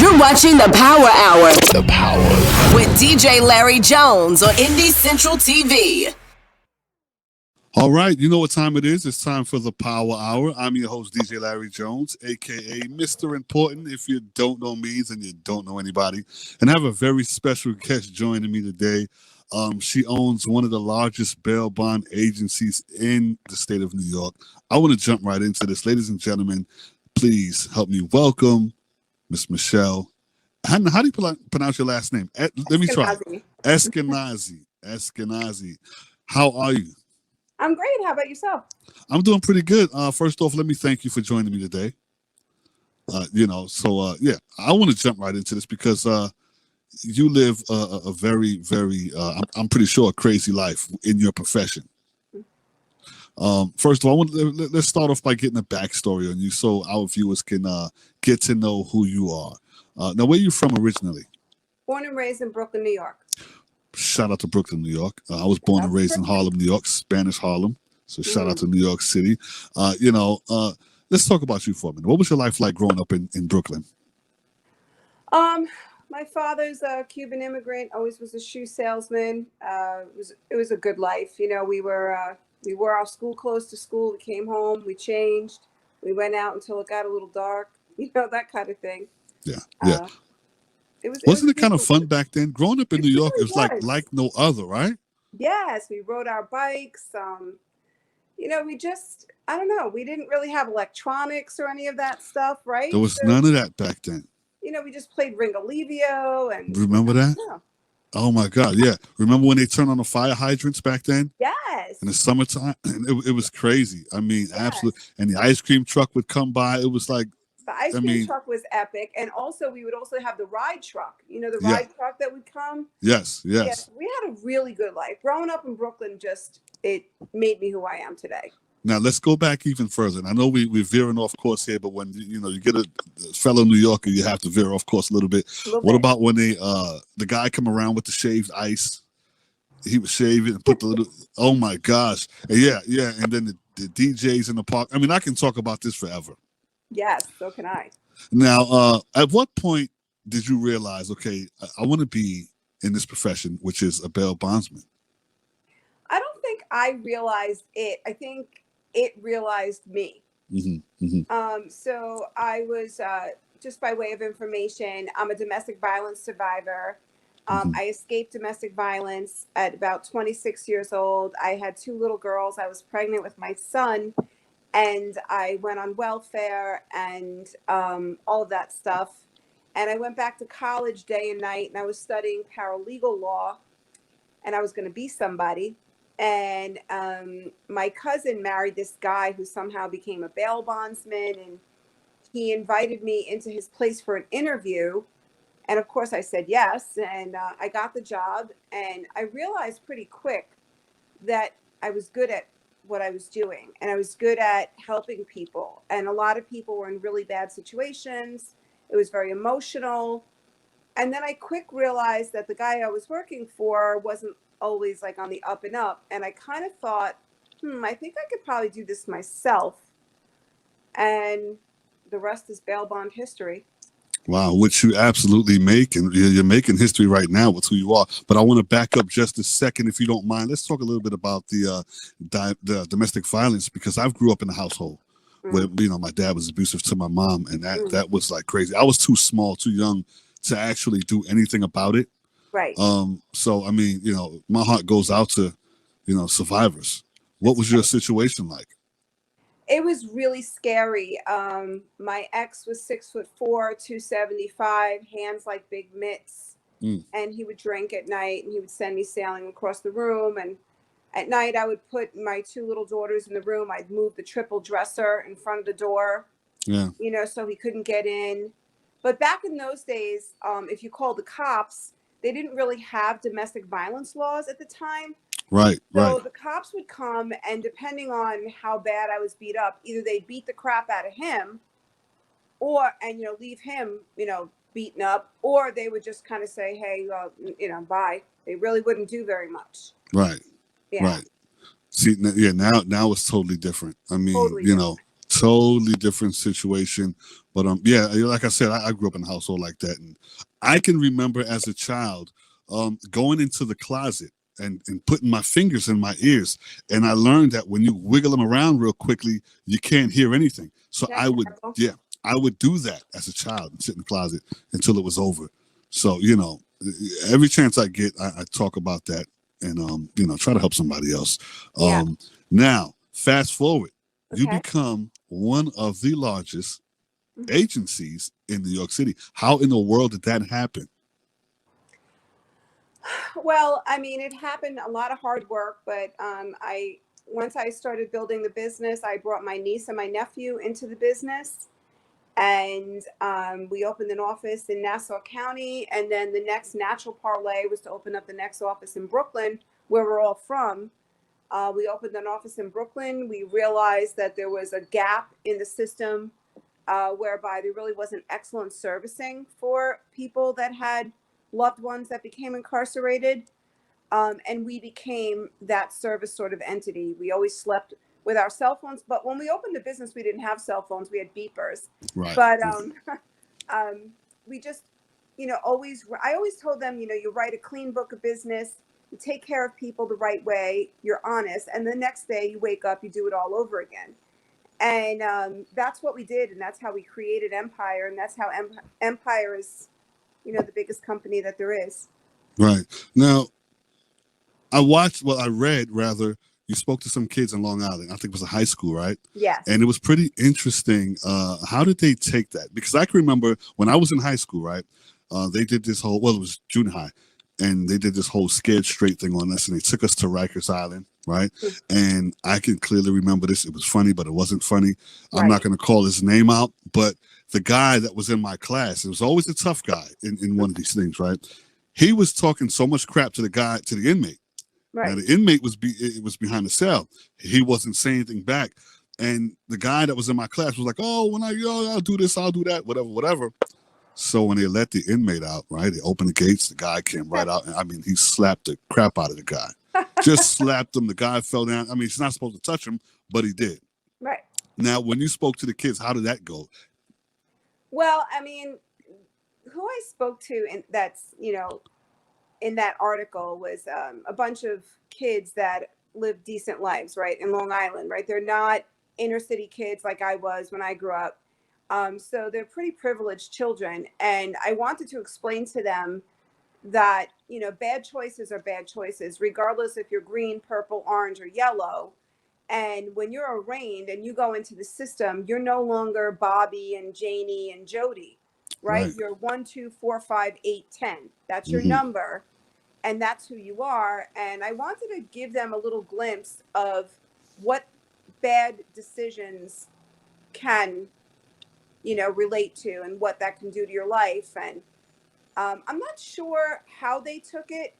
You're watching the Power Hour. The Power. With DJ Larry Jones on Indie Central TV. All right, you know what time it is. It's time for the Power Hour. I'm your host, DJ Larry Jones, a.k.a. Mr. Important. If you don't know me, then you don't know anybody. And I have a very special guest joining me today. She owns one of the largest bail bond agencies in the state of New York. I want to jump right into this. Ladies and gentlemen, please help me welcome Miss Michelle. How do you pronounce your last name? Let me try. Esquenazi. Esquenazi. How are you? I'm great. How about yourself? I'm doing pretty good. First off, let me thank you for joining me today. I want to jump right into this because you live a very, very, I'm pretty sure, a crazy life in your profession. First of all, let's start off by getting a backstory on you so our viewers can get to know who you are. Now, where are you from originally? Born and raised in Brooklyn, New York. Shout out to Brooklyn, New York. I was born and raised in Harlem, New York, Spanish Harlem. So shout out to New York City. Let's talk about you for a minute. What was your life like growing up in Brooklyn? My father's a Cuban immigrant, always was a shoe salesman. It was a good life. You know, we wore our school clothes to school. We came home, we changed, we went out until it got a little dark, that kind of thing. Yeah. Wasn't it kind of fun back then? Growing up in New York, it was like no other, right? Yes, we rode our bikes. I don't know, we didn't really have electronics or any of that stuff, right? There was none of that back then. We just played Ringolevio and remember that? Yeah. Oh my God, yeah. Remember when they turned on the fire hydrants back then? Yes. In the summertime? It was crazy. I mean, yes. Absolutely. And the ice cream truck would come by. It was like the ice cream truck was epic. And also we would also have the ride truck, the ride truck that would come. Yes. We had a really good life. Growing up in Brooklyn, it made me who I am today. Now, let's go back even further. And I know we're veering off course here, but when you get a fellow New Yorker, you have to veer off course a little bit. What about when the guy come around with the shaved ice? He would shave it and put the little, oh my gosh. And yeah. And then the DJs in the park. I mean, I can talk about this forever. Yes, so can I. Now, at what point did you realize, okay, I want to be in this profession, which is a bail bondsman? I don't think I realized it. I think it realized me. So I was, just by way of information, I'm a domestic violence survivor. I escaped domestic violence at about 26 years old. I had 2 little girls. I was pregnant with my son, and I went on welfare and all of that stuff. And I went back to college day and night, and I was studying paralegal law, and I was going to be somebody. And my cousin married this guy who somehow became a bail bondsman, and he invited me into his place for an interview. And of course I said yes, and I got the job, and I realized pretty quick that I was good at what I was doing, and I was good at helping people. And a lot of people were in really bad situations. It was very emotional. And then I quick realized that the guy I was working for wasn't always like on the up and up. And I kind of thought, I think I could probably do this myself. And the rest is bail bond history. Wow, which you absolutely make, and you're making history right now with who you are. But I want to back up just a second, if you don't mind. Let's talk a little bit about the domestic violence, because I grew up in a household where my dad was abusive to my mom, and that was like crazy. I was too small, too young to actually do anything about it. Right. So I mean, my heart goes out to, survivors. What was your situation like? It was really scary. My ex was 6'4", 275, hands like big mitts. And he would drink at night, and he would send me sailing across the room. And at night I would put my 2 little daughters in the room. I'd move the triple dresser in front of the door, so he couldn't get in. But back in those days, if you called the cops, they didn't really have domestic violence laws at the time. Right. So the cops would come, and depending on how bad I was beat up, either they'd beat the crap out of him and leave him, beaten up, or they would just kind of say, hey, bye. They really wouldn't do very much. Right. Yeah. Right. See, now it's totally different. I mean, totally different situation. But yeah, like I said, I grew up in a household like that, and I can remember as a child going into the closet and putting my fingers in my ears, and I learned that when you wiggle them around real quickly, you can't hear anything. So That's terrible. I would do that as a child and sit in the closet until it was over. So you know, every chance I get, I talk about that and you know, try to help somebody else. Yeah. Now, fast forward, you Okay. become one of the largest Mhm. agencies in New York City. How in the world did that happen? Well, I mean, it happened a lot of hard work, but I once I started building the business, I brought my niece and my nephew into the business, and we opened an office in Nassau County. And then the next natural parlay was to open up the next office in Brooklyn, where we're all from. We opened an office in Brooklyn. We realized that there was a gap in the system whereby there really wasn't excellent servicing for people that had loved ones that became incarcerated. And we became that service sort of entity. We always slept with our cell phones, but when we opened the business, we didn't have cell phones. We had beepers. Right. But um, we just, I always told them, you write a clean book of business, you take care of people the right way, you're honest, and the next day you wake up, you do it all over again. And that's what we did, and that's how we created Empire, and that's how Empire is, the biggest company that there is. Right. Now, I read rather, you spoke to some kids in Long Island. I think it was a high school, right? Yes. And it was pretty interesting. How did they take that? Because I can remember when I was in high school, right? They did this whole, well, it was junior high, and they did this whole scared straight thing on us, and they took us to Rikers Island, right? And I can clearly remember this. It was funny, but it wasn't funny. I'm not going to call his name out, but the guy that was in my class, it was always a tough guy in one of these things, right? He was talking so much crap to the inmate. Right. Now the inmate was behind the cell. He wasn't saying anything back, and the guy that was in my class was like, "Oh, when I'll do this, I'll do that, whatever." So when they let the inmate out, right, they opened the gates. The guy came right out, and I mean, he slapped the crap out of the guy. Just slapped him. The guy fell down. I mean, he's not supposed to touch him, but he did. Right. Now, when you spoke to the kids, how did that go? Well, I mean, who I spoke to, and that's in that article was a bunch of kids that live decent lives, right, in Long Island, right? They're not inner city kids like I was when I grew up. So they're pretty privileged children. And I wanted to explain to them that, bad choices are bad choices, regardless if you're green, purple, orange, or yellow. And when you're arraigned and you go into the system, you're no longer Bobby and Janie and Jody, right? You're 1, 2, 4, 5, 8, 10. That's your number. And that's who you are. And I wanted to give them a little glimpse of what bad decisions can, relate to, and what that can do to your life. And I'm not sure how they took it.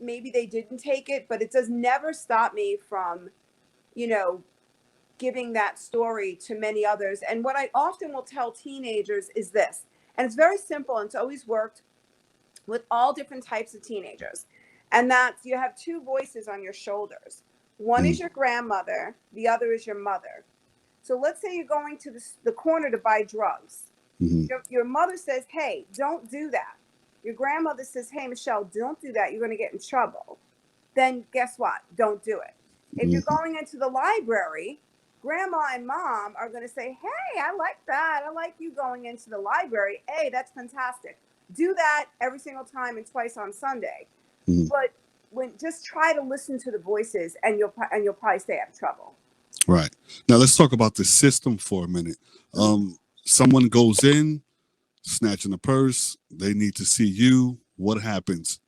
Maybe they didn't take it, but it does never stop me from, giving that story to many others. And what I often will tell teenagers is this, and it's very simple, and it's always worked with all different types of teenagers. And that's, you have two voices on your shoulders. One is your grandmother, the other is your mother. So let's say you're going to the corner to buy drugs. Your mother says, hey, don't do that. Your grandmother says, hey, Michelle, don't do that. You're going to get in trouble. Then guess what? Don't do it. If you're going into the library, grandma and mom are going to say, hey, I like that. I like you going into the library. Hey, that's fantastic. Do that every single time and twice on Sunday. But just try to listen to the voices, and you'll probably stay out of trouble. Right. Now let's talk about the system for a minute. Someone goes in, snatching a purse. They need to see you. What happens?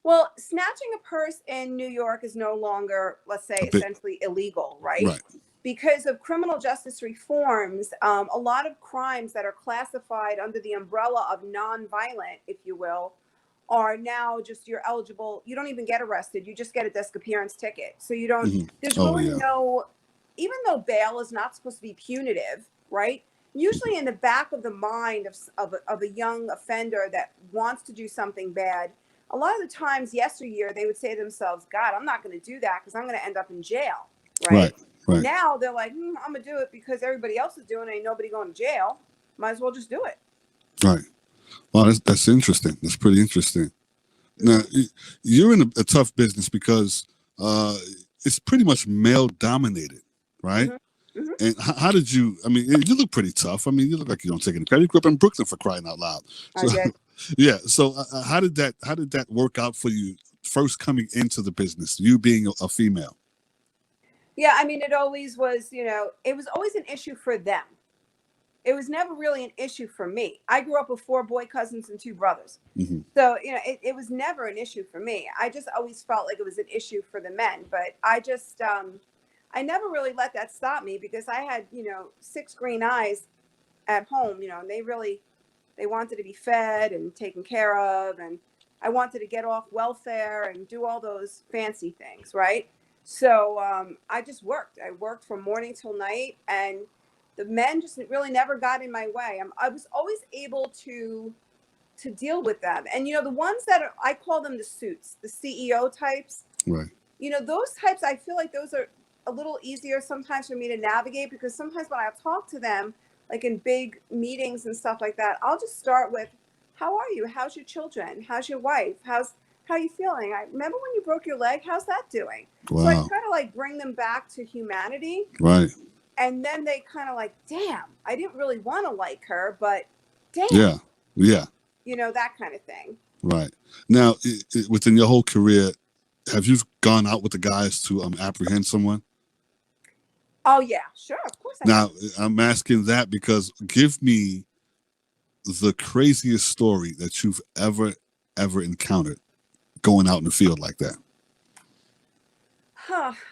Well, snatching a purse in New York is no longer, let's say, essentially illegal, right? Because of criminal justice reforms, a lot of crimes that are classified under the umbrella of nonviolent, if you will, are now just, you're eligible. You don't even get arrested. You just get a disappearance ticket. So you don't, there's really no, even though bail is not supposed to be punitive, right? Usually in the back of the mind of a young offender that wants to do something bad, a lot of the times yesteryear, they would say to themselves, God, I'm not going to do that because I'm going to end up in jail, right? Right. Now they're like, I'm gonna do it because everybody else is doing it. Ain't nobody going to jail. Might as well just do it. Right. Well, that's interesting. That's pretty interesting. Now, you're in a tough business because it's pretty much male dominated, right? Mm-hmm. And how did you? I mean, you look pretty tough. I mean, you look like you don't take any credit. You grew up in Brooklyn, for crying out loud. So, I did. yeah. So how did that work out for you first coming into the business? You being a female. Yeah, I mean, it always was. It was always an issue for them. It was never really an issue for me. I grew up with 4 boy cousins and 2 brothers. Mm-hmm. So, it was never an issue for me. I just always felt like it was an issue for the men. But I just, I never really let that stop me because I had, 6 green eyes at home, and they wanted to be fed and taken care of. And I wanted to get off welfare and do all those fancy things, right? So I just worked. I worked from morning till night, and the men just really never got in my way. I was always able to deal with them. And, the ones I call them the suits, the CEO types. Right. Those types, I feel like those are a little easier sometimes for me to navigate because sometimes when I talk to them, like in big meetings and stuff like that, I'll just start with, how are you? How's your children? How's your wife? How are you feeling? I remember when you broke your leg. How's that doing? Wow. So I try to like bring them back to humanity. Right. And then they kind of like, damn, I didn't really want to like her, but damn. Yeah. Yeah. That kind of thing. Right. Now, within your whole career, have you gone out with the guys to apprehend someone? Oh, yeah, sure. Of course I Now, have. I'm asking that because give me the craziest story that you've ever encountered going out in the field like that.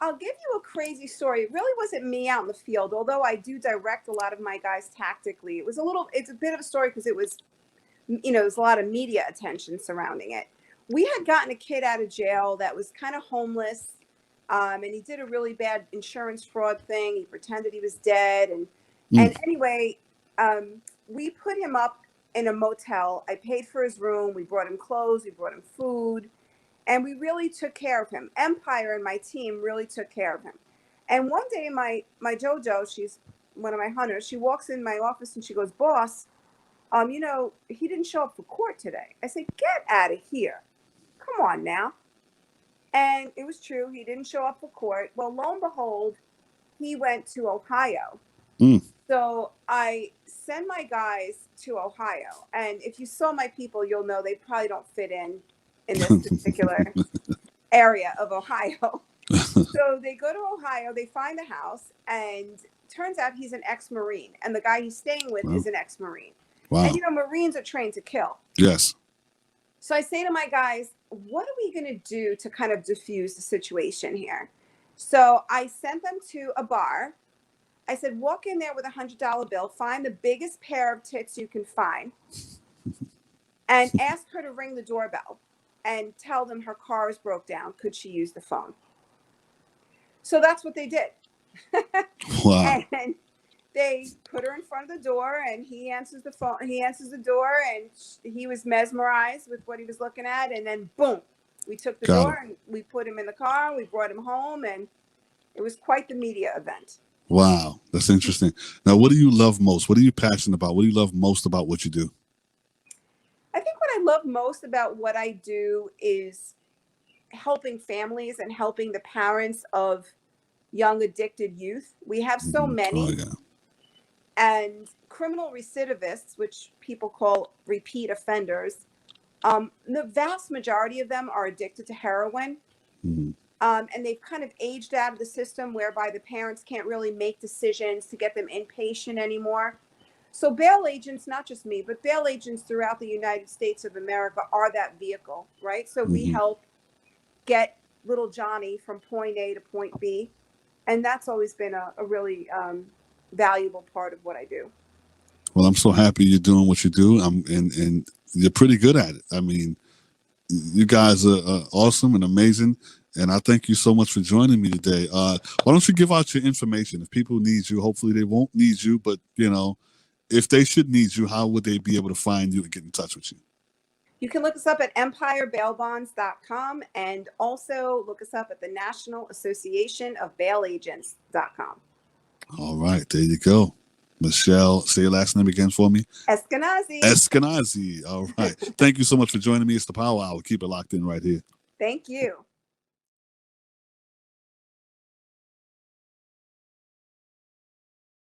I'll give you a crazy story. It really wasn't me out in the field, although I do direct a lot of my guys tactically. It's a bit of a story because it was, there's a lot of media attention surrounding it. We had gotten a kid out of jail that was kind of homeless, and he did a really bad insurance fraud thing. He pretended he was dead. And anyway, we put him up in a motel. I paid for his room. We brought him clothes. We brought him food. And we really took care of him. Empire and my team really took care of him. And one day, my JoJo, she's one of my hunters, she walks in my office and she goes, "Boss, he didn't show up for court today." I said, "Get out of here. Come on now." And it was true. He didn't show up for court. Well, lo and behold, he went to Ohio. So I send my guys to Ohio. And if you saw my people, you'll know they probably don't fit in this particular area of Ohio. So they go to Ohio, they find the house, and turns out he's an ex-Marine. And the guy he's staying with is an ex-Marine. Wow. And, Marines are trained to kill. Yes. So I say to my guys, what are we going to do to kind of diffuse the situation here? So I sent them to a bar. I said, walk in there with $100 bill, find the biggest pair of tits you can find, and ask her to ring the doorbell and tell them her car is broke down. Could she use the phone? So that's what they did. Wow. And they put her in front of the door, and he answers the phone. He answers the door, and he was mesmerized with what he was looking at. And then, boom, we took the door and we put him in the car. We brought him home, and it was quite the media event. Wow, that's interesting. Now, what do you love most? What are you passionate about? What do you love most about what you do? I think what I love most about what I do is helping families and helping the parents of young addicted youth. We have so many. Oh, yeah. And criminal recidivists, which people call repeat offenders, the vast majority of them are addicted to heroin. And they've kind of aged out of the system whereby the parents can't really make decisions to get them inpatient anymore. So bail agents, not just me, but bail agents throughout the United States of America are that vehicle, right? So we help get little Johnny from point A to point B. And that's always been a really valuable part of what I do. Well, I'm so happy you're doing what you do. And you're pretty good at it. I mean, you guys are awesome and amazing. And I thank you so much for joining me today. Why don't you give out your information? If people need you, hopefully they won't need you, but if they should need you, how would they be able to find you and get in touch with you? You can look us up at empirebailbonds.com and also look us up at the National Association of Bail Agents.com. All right, there you go. Michelle, say your last name again for me. Esquenazi. Esquenazi. All right. Thank you so much for joining me. It's the Power Hour. Keep it locked in right here. Thank you.